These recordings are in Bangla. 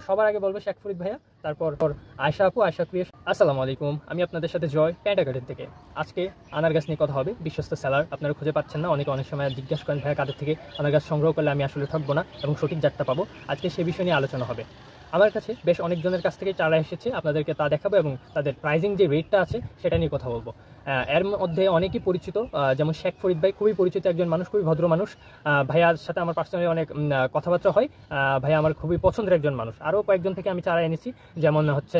সবার আগে বলবো শেখ ফরিদ ভাইয়া, তারপর আয়শা আপু, আয়শা ক্রিয়েশন। আসসালামু আলাইকুম, আমি আপনাদের সাথে জয় প্যান্টা গার্ডেন থেকে। আজকে আনার গাছ নিয়ে কথা হবে। বিশ্বস্ত সেলার আপনারা খুঁজে পাচ্ছেন না, অনেক সময় জিজ্ঞাসা করেন ভাইয়া কাদের থেকে আনার গাছ সংগ্রহ করলে আমি আসলে ঠকবো না এবং সঠিক জাতটা পাবো। আজকে সে বিষয় নিয়ে আলোচনা হবে। আমার কাছে বেশ অনেকজনের কাছ থেকে চারা এসেছে, আপনাদেরকে তা দেখাবো এবং তাদের প্রাইজিং যে রেটটা আছে সেটা নিয়ে কথা বলবো। এর মধ্যে অনেকেই পরিচিত, যেমন শেখ ফরিদ ভাই খুবই পরিচিত একজন মানুষ, খুবই ভদ্র মানুষ। ভাইয়ার সাথে আমার পার্সোনালি অনেক কথাবার্তা হয়। ভাইয়া আমার খুবই পছন্দের একজন মানুষ। আরও কয়েকজন থেকে আমি চারা এনেছি, যেমন হচ্ছে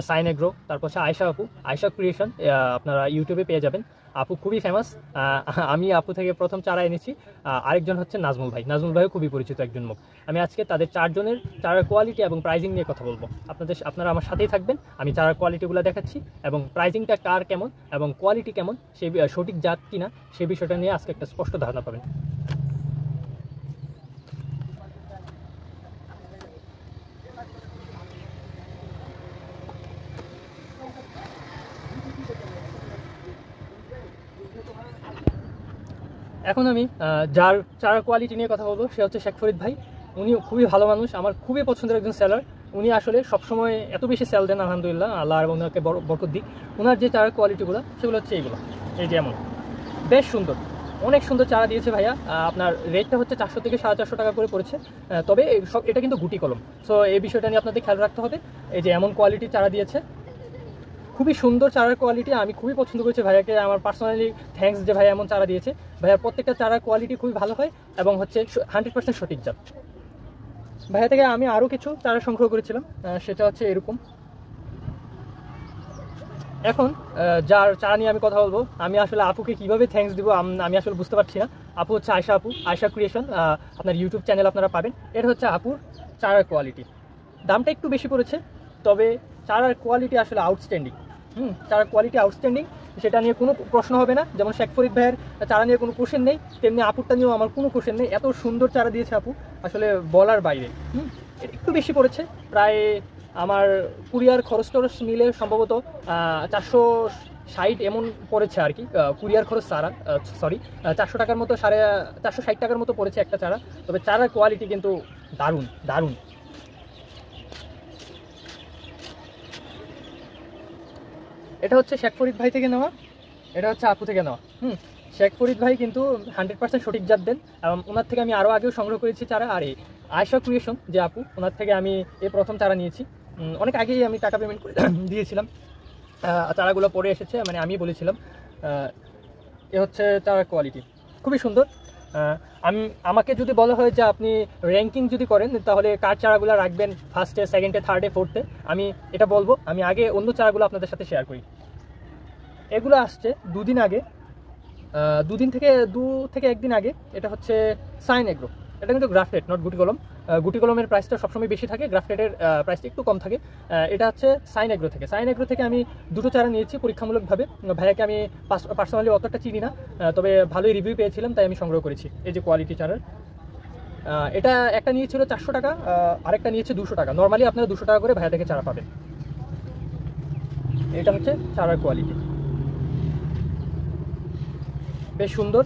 সাইন এগ্রো, তারপর হচ্ছে আয়শা আপু, আয়শা ক্রিয়েশন, আপনারা ইউটিউবে পেয়ে যাবেন। আপু খুবই ফেমাস। আমি আপু থেকে প্রথম চারা এনেছি। আরেকজন হচ্ছে নাজমুল ভাই, নাজমুল ভাইও খুবই পরিচিত একজন মুখ। আমি আজকে তাদের চারজনের চারার কোয়ালিটি এবং প্রাইজিং নিয়ে কথা বলবো। আপনারা আমার সাথেই থাকবেন। আমি চারার কোয়ালিটিগুলো দেখাচ্ছি এবং প্রাইজিংটা কার কেমন এবং কোয়ালিটি কেমন, সেই সঠিক জাত কিনা সেই বিষয়টা নিয়ে আজকে একটা স্পষ্ট ধারণা পাবেন। এখন আমি যার চারা কোয়ালিটি নিয়ে কথা বলবো সে হচ্ছে শেখ ফরিদ ভাই। উনি খুবই ভালো মানুষ, আমার খুবই পছন্দের একজন সেলার। উনি আসলে সবসময় এত বেশি সেল দেন, আলহামদুলিল্লাহ, আল্লাহ আর ওনাকে বরকত দিক। ওনার যে চারার কোয়ালিটিগুলো সেগুলো হচ্ছে এইগুলো, এই যেমন বেশ সুন্দর, অনেক সুন্দর চারা দিয়েছে ভাইয়া। আপনার রেটটা হচ্ছে 400 থেকে 450 টাকা করে পড়েছে। তবে এটা কিন্তু গুটি কলম, সো এই বিষয়টা নিয়ে আপনাদের খেয়াল রাখতে হবে। এই যে এমন কোয়ালিটির চারা দিয়েছে, খুবই সুন্দর চারার কোয়ালিটি। আমি খুবই পছন্দ করেছি ভাইয়াকে, আমার পার্সোনালি থ্যাঙ্কস যে ভাইয়া এমন চারা দিয়েছে। ভাইয়ার প্রত্যেকটা চারার কোয়ালিটি খুবই ভালো হয় এবং হচ্ছে 100% সঠিক জাত। ভাইয়া থেকে আমি আরও কিছু চারা সংগ্রহ করেছিলাম, সেটা হচ্ছে এরকম। এখন যার চারা নিয়ে আমি কথা বলবো, আমি আসলে আপুকে কীভাবে থ্যাঙ্কস দিব আমি আসলে বুঝতে পারছি না। আপু হচ্ছে আয়শা আপু, আয়শা ক্রিয়েশন, আপনার ইউটিউব চ্যানেল আপনারা পাবেন। এটা হচ্ছে আপুর চারার কোয়ালিটি। দামটা একটু বেশি পড়েছে, তবে চারার কোয়ালিটি আসলে আউটস্ট্যান্ডিং। চারার কোয়ালিটি আউটস্ট্যান্ডিং, সেটা নিয়ে কোনো প্রশ্ন হবে না। যেমন শেখ ফরিদ ভাইয়ের চারা নিয়ে কোনো কোশ্চেন নেই, তেমনি আপুরটা নিয়েও আমার কোনো কোশ্চেন নেই। এত সুন্দর চারা দিয়েছে আপু, আসলে বলার বাইরে। একটু বেশি পড়েছে, প্রায় আমার কুরিয়ার খরচ টরচ মিলে সম্ভবত 460 এমন পড়েছে আর কি। কুরিয়ার খরচ চারা, সরি, 400 টাকার মতো, 460 টাকার মতো পড়েছে একটা চারা। তবে চারার কোয়ালিটি কিন্তু দারুণ দারুণ। এটা হচ্ছে শেখ ফরিদ ভাই থেকে নেওয়া, এটা হচ্ছে আপু থেকে নেওয়া। শেখ ফরিদ ভাই কিন্তু 100% সঠিক জাত দেন এবং ওনার থেকে আমি আরও আগেও সংগ্রহ করেছি চারা। আর এই আয়শা ক্রিয়েশন যে আপু, ওনার থেকে আমি এই প্রথম চারা নিয়েছি। অনেক আগেই আমি টাকা পেমেন্ট করে দিয়েছিলাম, চারাগুলো পরে এসেছে, মানে আমি বলেছিলাম। এ হচ্ছে চারার কোয়ালিটি খুবই সুন্দর। আমাকে যদি বলা হয় যে আপনি র্যাঙ্কিং যদি করেন তাহলে কার চারাগুলো রাখবেন ফার্স্টে, সেকেন্ডে, থার্ডে, ফোর্থে, আমি এটা বলবো। আমি আগে অন্য চারাগুলো আপনাদের সাথে শেয়ার করি। এগুলো আসছে দুদিন আগে, দু থেকে একদিন আগে। এটা হচ্ছে সাইন এগ্রো। এটা কিন্তু গ্রাফটেড, নট গুটি কলম। গুটি কলমের প্রাইসটা সবসময় বেশি থাকে, গ্রাফটেডের প্রাইসটা একটু কম থাকে। এটা হচ্ছে সাইন এগ্রো থেকে। সাইন এগ্রো থেকে আমি দুটো চারা নিয়েছি পরীক্ষামূলকভাবে। ভাইয়াকে আমি পার্সোনালি অতটা চিনি না, তবে ভালোই রিভিউ পেয়েছিলাম, তাই আমি সংগ্রহ করেছি। এই যে কোয়ালিটি চারার, এটা একটা নিয়েছিল 400 টাকা, আরেকটা নিয়েছে 200 টাকা। নর্মালি আপনারা 200 টাকা করে ভাইয়া থেকে চারা পাবেন। এটা হচ্ছে চারার কোয়ালিটি, বেশ সুন্দর।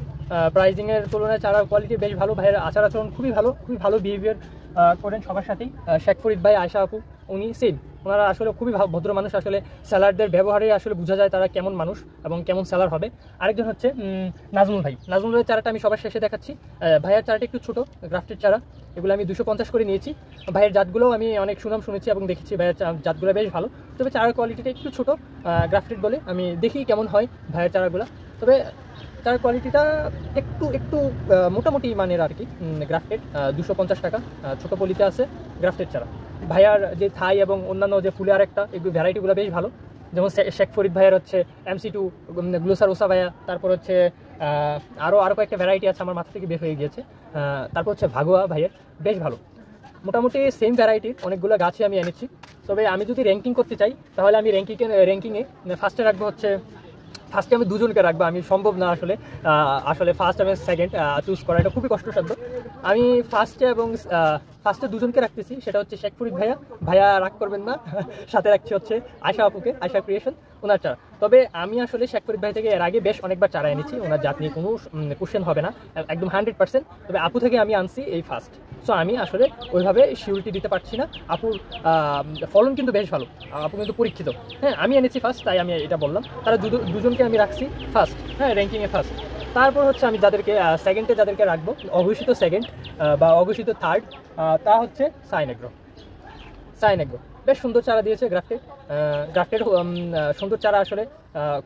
প্রাইজিংয়ের তুলনায় চারার কোয়ালিটি বেশ ভালো। ভাইয়ের আচার আচরণ খুবই ভালো বিহেভিয়ার করেন সবার সাথেই। শেখ ফরিদ ভাই, আয়শা আপু, উনি সেম, ওনারা আসলে খুবই ভদ্র মানুষ। আসলে সেলারদের ব্যবহারে আসলে বোঝা যায় তারা কেমন মানুষ এবং কেমন সেলার হবে। আরেকজন হচ্ছে নাজমুল ভাই। নাজমুল ভাইয়ের চারাটা আমি সবার শেষে দেখাচ্ছি। ভাইয়ের চারাটা একটু ছোটো, গ্রাফটেড চারা। এগুলো আমি 250 করে নিয়েছি। ভাইয়ের জাতগুলোও আমি অনেক সুনাম শুনেছি এবং দেখেছি, ভাইয়ের জাতগুলো বেশ ভালো। তবে চারার কোয়ালিটিটা একটু ছোটো, গ্রাফটেড বলে। আমি দেখি কেমন হয় ভাইয়ের চারাগুলো। তবে তার কোয়ালিটিটা একটু মোটামুটি মানের আর কি। গ্রাফটেড 250 টাকা, ছোটো পলিতে আছে গ্রাফটেড চারা। ভাইয়ার যে থাই এবং অন্যান্য যে ফুলে আরেকটা, এগুলো ভ্যারাইটিগুলো বেশ ভালো। যেমন শেখ ফরিদ ভাইয়ের হচ্ছে MC2, গ্লোসার ওসা ভাইয়া, তারপর হচ্ছে আরও কয়েকটা ভ্যারাইটি আছে, আমার মাথা থেকে বের হয়ে গিয়েছে। তারপর হচ্ছে ভাগোয়া ভাইয়ের, বেশ ভালো। মোটামুটি সেম ভ্যারাইটির অনেকগুলো গাছই আমি এনেছি। তবে আমি যদি র্যাঙ্কিং করতে চাই তাহলে আমি র্যাঙ্কিংয়ে ফার্স্টে রাখবো হচ্ছে, ফার্স্টে আমি দুজনকে রাখবো। আমি সম্ভব না আসলে ফার্স্ট এবং সেকেন্ড চুজ করা, এটা খুবই কষ্টসাধ্য। আমি ফার্স্টে দুজনকে রাখতেছি, সেটা হচ্ছে শেখ ফরিদ ভাইয়া রাগ করবেন না। সাথে রাখছি হচ্ছে আয়শা আপুকে, আয়শা ক্রিয়েশন, ওনার চারা। তবে আমি আসলে শেখ ফরিদ ভাই থেকে এর আগে বেশ অনেকবার চারা এনেছি, ওনার জাত নিয়ে কোনো কোশ্চেন হবে না, একদম 100%। তবে আপু থেকে আমি আনছি এই ফার্স্ট। সো আমি আসলে ওইভাবে শিওরিটি দিতে পারছি না। আপুর ফলন কিন্তু বেশ ভালো, আপু কিন্তু পরীক্ষিত। হ্যাঁ, আমি এনেছি ফার্স্ট, তাই আমি এটা বললাম। তারা দুজনকে আমি রাখছি ফার্স্ট, হ্যাঁ, র্যাঙ্কিংয়ে ফার্স্ট। তারপর হচ্ছে আমি যাদেরকে সেকেন্ডে যাদেরকে রাখবো, অঘোষিত সেকেন্ড বা অঘোষিত থার্ড, তা হচ্ছে সাইনেগ্রো। বেশ সুন্দর চারা দিয়েছে গ্রাফটেড সুন্দর চারা আসলে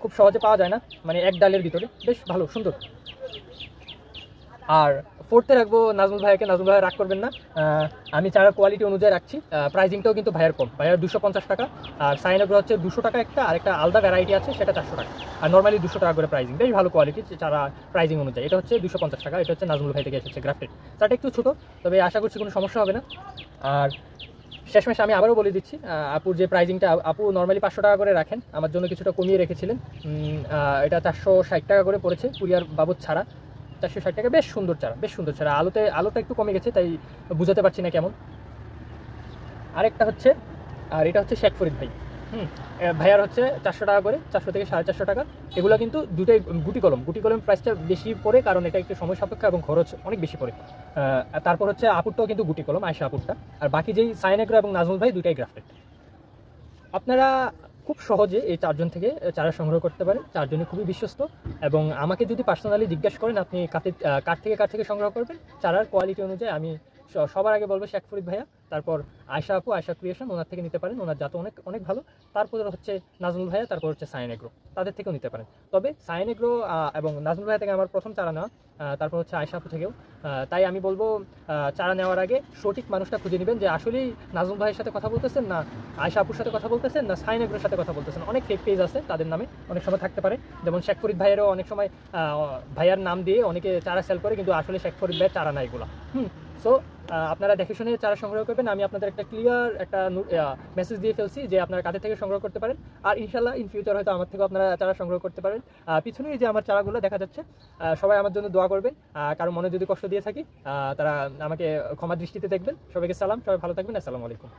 খুব সহজে পাওয়া যায় না, মানে এক ডালের ভিতরে বেশ ভালো সুন্দর। আর ফোর্থে রাখবো নাজমুল ভাইয়াকে। নাজমুল ভাইয়া রাগ করবেন না, আমি চারার কোয়ালিটি অনুযায়ী রাখছি। প্রাইজিংটাও কিন্তু ভাইয়ার কম, ভাইয়ার 250 টাকা। আর সাইনেগ্রো হচ্ছে 200 টাকা একটা, আর একটা আলাদা ভ্যারাইটি আছে সেটা 400 টাকা। আর নর্মালি 200 টাকা করে প্রাইজিং, বেশ ভালো কোয়ালিটি চারা প্রাইজিং অনুযায়ী। এটা হচ্ছে 250 টাকা, এটা হচ্ছে নাজমুল ভাই থেকে এসেছে গ্রাফটেড। চারটা একটু ছোটো, তবে আশা করছি কোনো সমস্যা হবে না। আর শেষমেশ আমি আবারও বলে দিচ্ছি, আপুর যে প্রাইজিংটা, আপু নর্মালি 500 টাকা করে রাখেন, আমার জন্য কিছুটা কমিয়ে রেখেছিলেন। এটা 460 টাকা করে পড়েছে কুরিয়ার বাবদ ছাড়া। 460 টাকা, বেশ সুন্দর চারা। আলোটা একটু কমে গেছে, তাই বুঝাতে পারছি না কেমন। আরেকটা হচ্ছে, আর এটা হচ্ছে শেখ ফরিদ ভাই। ভাইয়ার হচ্ছে 400 টাকা করে, 400 থেকে 450 টাকা। এগুলো কিন্তু দুটোই গুটি কলম প্রাইসটা বেশি পড়ে, কারণ এটা একটু সময় সাপেক্ষ এবং খরচ অনেক বেশি পড়ে। তারপর হচ্ছে আপুরটাও কিন্তু গুটি কলম, আয়শা আপুরটা। আর বাকি যেই সাইনেগ্রো এবং নাজমুল ভাই, দুটাই গ্রাফটেড। আপনারা খুব সহজে এই চারজন থেকে চারা সংগ্রহ করতে পারেন। চারজনই খুবই বিশ্বস্ত, এবং আমাকে যদি পার্সোনালি জিজ্ঞাসা করেন আপনি কার থেকে সংগ্রহ করবেন, চারার কোয়ালিটি অনুযায়ী আমি সবার আগে বলবো শেখ ফরিদ ভাইয়া, তারপর আয়শা আপু, আয়শা ক্রিয়েশন, ওনার থেকে নিতে পারেন, ওনার জাত অনেক অনেক ভালো। তারপর হচ্ছে নাজমুল ভাইয়া, তারপর হচ্ছে সাইনেগ্রো, তাদের থেকেও নিতে পারেন। তবে সাইনেগ্রো এবং নাজমুল ভাইয়া থেকে আমার প্রথম চারা নেওয়া, তারপর হচ্ছে আয়শা আপু থেকেও। তাই আমি বলবো চারা নেওয়ার আগে সঠিক মানুষটা খুঁজে নেবেন, যে আসলেই নাজমুল ভাইয়ের সাথে কথা বলতেছেন, না আয়শা আপুর সাথে কথা বলতেছেন, না সাইনেগ্রোর সাথে কথা বলতেছেন। অনেক ফেক পেজ আছে, তাদের নামে অনেক সময় থাকতে পারে। যেমন শেখ ফরিদ ভাইয়েরও অনেক সময় ভাইয়ার নাম দিয়ে অনেকে চারা সেল করে, কিন্তু আসলে শেখ ফরিদ ভাইয়ের চারা না এগুলো। সো আপনারা দেখে শুনে চারা সংগ্রহ করবেন। আমি আপনাদের একটা ক্লিয়ার একটা মেসেজ দিয়ে ফেলছি যে আপনারা কাদের থেকে সংগ্রহ করতে পারেন। আর ইনশাল্লাহ ইন ফিউচার হয়তো আমার থেকেও আপনারা চারা সংগ্রহ করতে পারেন। পিছনে যে আমার চারাগুলো দেখা যাচ্ছে, সবাই আমার জন্য দোয়া করবেন। কারো মনে যদি কষ্ট দিয়ে থাকি, তারা আমাকে ক্ষমা দৃষ্টিতে দেখবেন। সবাইকে সালাম, সবাই ভালো থাকবেন। আসসালামু আলাইকুম।